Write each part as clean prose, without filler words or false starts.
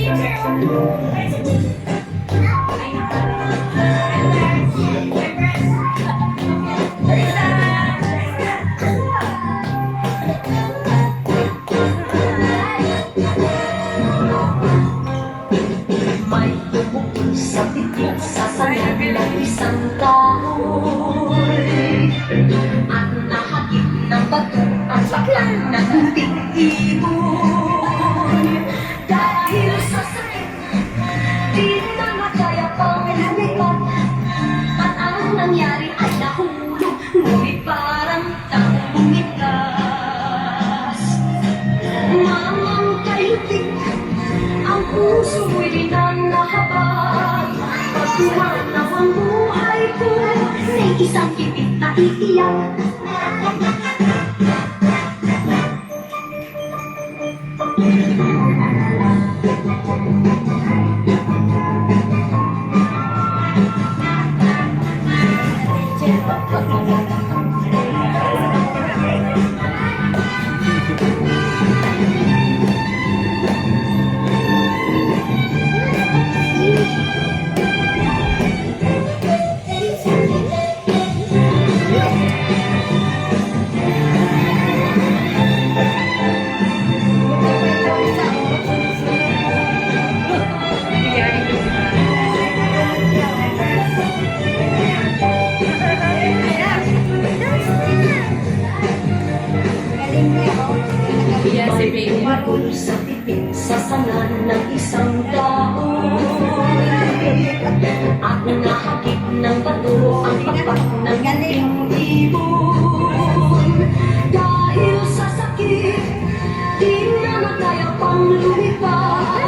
May tumukol sa bibig sa sayang ng isang kahoy at nahagip ng bato ang saklang ng munting ibon. Dahil sa sakit, di na makaya pang lumipad at ang nangyari ay nahulog, ngunit parang taong bumigas. Mamang kailutik, ang puso mo'y di na nahabag. Pag tumanaw ang buhay ko, may isang pipit na iiyak. Marul sa pipit sa sanan ng isang dahon at nahagip ng bato ang pakpak ng galing ibon. Dahil sa sakit, di na makaya pang lumipad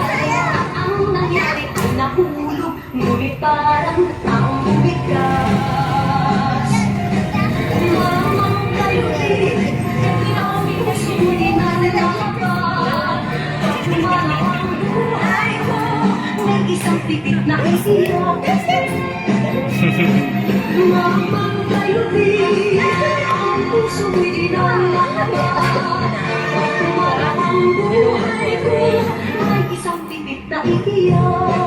at ang nangyari ay nahulog, ngunit parang taong bumigas. Mamang kailutik, aming puso di na nalakapag. Pag tumanaw ang buhay ko, may isang pipit na iiyak. Mamang kailutik, ang puso di na nalakapag. Pag tumanaw ang buhay ko, may isang pipit na iiyak.